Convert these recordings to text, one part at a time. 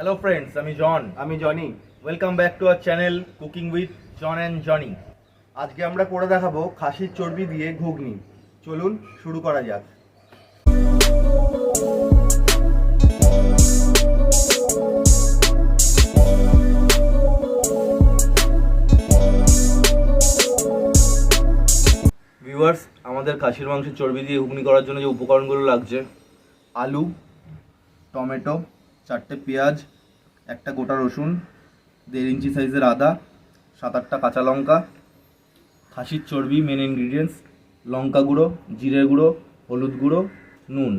Hello friends, আমি John. আমি Johnny. Welcome back to our channel cooking with John and Johnny. আজকে আমরা করে দেখাবো খাসির চর্বি দিয়ে ঘুগনি। চলুন শুরু করা যাক। ভিউয়ার্স, আমাদের খাসির মাংসের চর্বি দিয়ে ঘুগনি করার জন্য যে উপকরণগুলো লাগছে: আলু, টমেটো, 4টে পেঁয়াজ, একটা গোটা রসুন, 1.5 ইঞ্চি সাইজের আদা, 7-8টা কাঁচা লঙ্কা, খাসির চর্বি মেন ইনগ্রিডিয়েন্টস, লঙ্কা গুঁড়ো, জিরে গুঁড়ো, হলুদ গুঁড়ো, নুন।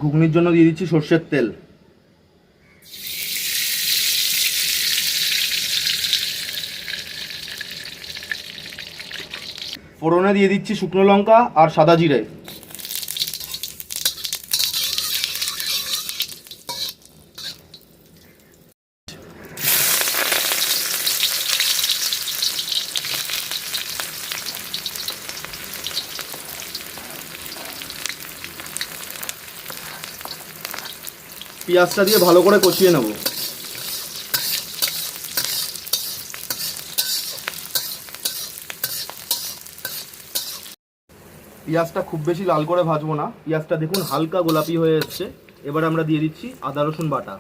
ঘুগনির জন্য দিয়ে দিচ্ছি সর্ষের তেল। ফোড়নে দিয়ে দিচ্ছি শুকনো লঙ্কা আর সাদা জিরে। পেঁয়াজটা দিয়ে ভালো করে কষিয়ে নেব। পেঁয়াজটা খুব বেশি লাল করে ভাজবো না। পেঁয়াজটা দেখুন হালকা গোলাপি হয়ে এসছে। এবার আমরা দিয়ে দিচ্ছি আদা রসুন বাটা।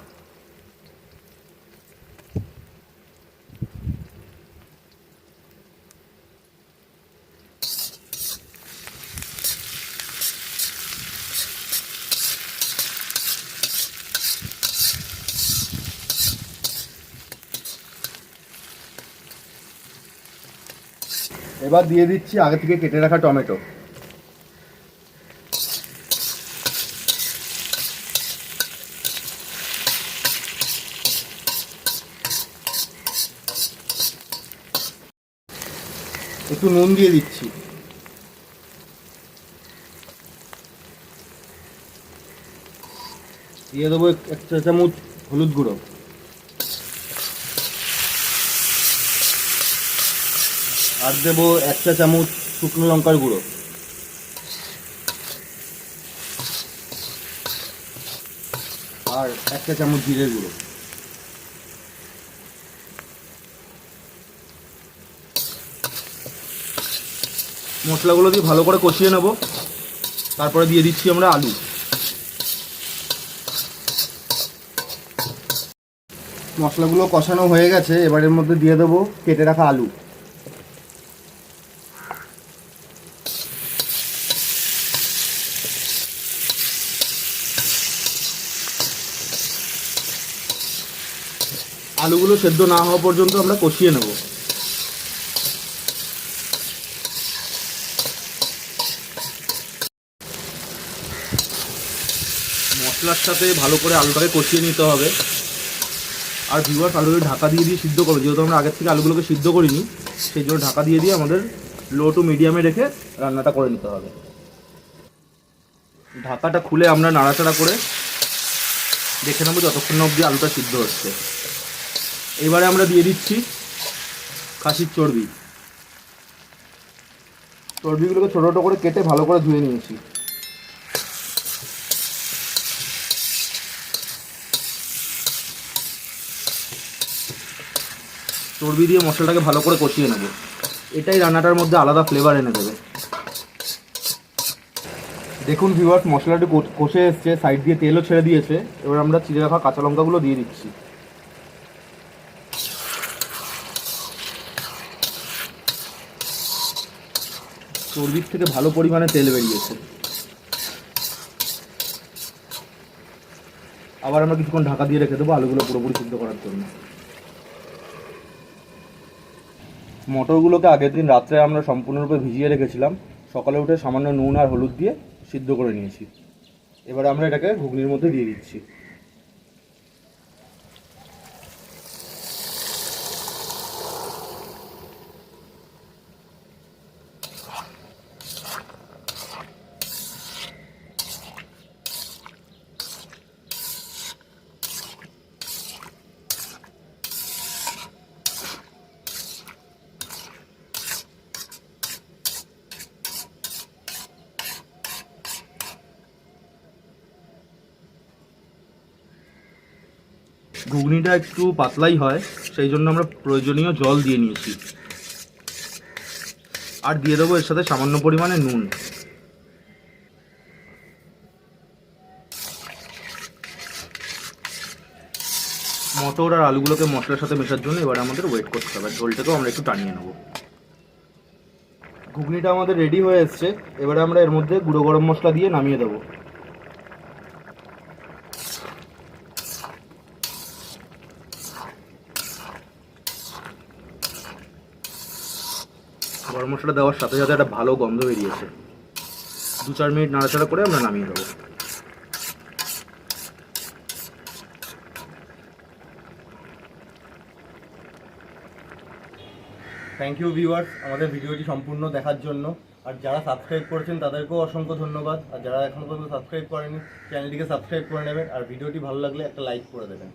এবার দিয়ে দিচ্ছি আগে থেকে কেটে রাখা টমেটো। একটু নুন দিয়ে দিচ্ছি। দিয়ে দেবো 1 চা চামচ হলুদ গুঁড়ো, আর দেবো 1 চা চামচ শুকনো লঙ্কার গুঁড়ো, আর 1 চা চামচ জিরের গুঁড়ো। মশলাগুলো দিয়ে ভালো করে কষিয়ে নেব। তারপরে দিয়ে দিচ্ছি আমরা আলু। মশলাগুলো কষানো হয়ে গেছে। এবার এর মধ্যে দিয়ে দেবো কেটে রাখা আলু। আলুগুলো সেদ্ধ না হওয়া পর্যন্ত আমরা কষিয়ে নেব। মশলার সাথে ভালো করে আলুটাকে কষিয়ে নিতে হবে। আর ভিউয়ার্স, আলুগুলো ঢাকা দিয়ে সিদ্ধ করবো। যেহেতু আমরা আগের থেকে আলুগুলোকে সিদ্ধ করিনি, সেই জন্য ঢাকা দিয়ে আমাদের লো টু মিডিয়ামে রেখে রান্নাটা করে নিতে হবে। ঢাকাটা খুলে আমরা নাড়াচাড়া করে দেখে নেবো যতক্ষণ অবধি আলুটা সিদ্ধ হচ্ছে। এবারে আমরা দিয়ে দিচ্ছি খাসির চর্বি। চর্বিগুলোকে ছোটো ছোটো করে কেটে ভালো করে ধুয়ে নিয়েছি। চর্বি দিয়ে মশলাটাকে ভালো করে কষিয়ে নেব। এটাই রান্নাটার মধ্যে আলাদা ফ্লেভার এনে দেবে। দেখুন ভিউয়ার্স, মশলাটি কষে এসছে, সাইড দিয়ে তেলও ছেড়ে দিয়েছে। এবার আমরা চিড়ে রাখা কাঁচা লঙ্কাগুলো দিয়ে দিচ্ছি। চর্বির থেকে ভালো পরিমাণে তেল বেরিয়েছে। আবার আমরা কিছুক্ষণ ঢাকা দিয়ে রেখে দেবো আলুগুলো পুরোপুরি সিদ্ধ করার জন্য। মটরগুলোকে আগের দিন রাত্রে আমরা সম্পূর্ণরূপে ভিজিয়ে রেখেছিলাম। সকালে উঠে সামান্য নুন আর হলুদ দিয়ে সিদ্ধ করে নিয়েছি। এবার আমরা এটাকে ঘুগনির মধ্যে দিয়ে দিচ্ছি। ঘুগনিটা একটু পাতলাই হয়, সেই জন্য আমরা প্রয়োজনীয় জল দিয়ে নিয়েছি। আর দিয়ে দেবো এর সাথে সামান্য পরিমাণে নুন। মটর আর আলুগুলোকে মশলার সাথে মেশার জন্য এবার আমাদের ওয়েট করতে হবে। ঝোলটাকেও আমরা একটু টানিয়ে নেব। ঘুগনিটা আমাদের রেডি হয়ে এসছে। এবারে আমরা এর মধ্যে গুঁড়ো গরম মশলা দিয়ে নামিয়ে দেবো। গরম মশলা দেওয়ার সাথে সাথে একটা ভালো গন্ধ বেরিয়েছে। 2-4 মিনিট নাড়াচাড়া করে আমরা নামিয়ে দেবো। থ্যাংক ইউ ভিউয়ার্স আমাদের ভিডিওটি সম্পূর্ণ দেখার জন্য। আর যারা সাবস্ক্রাইব করেছেন তাদেরকেও অসংখ্য ধন্যবাদ। আর যারা এখনো পর্যন্ত সাবস্ক্রাইব করেনি চ্যানেলটিকে সাবস্ক্রাইব করে নেবেন। আর ভিডিওটি ভালো লাগলে একটা লাইক করে দেবেন।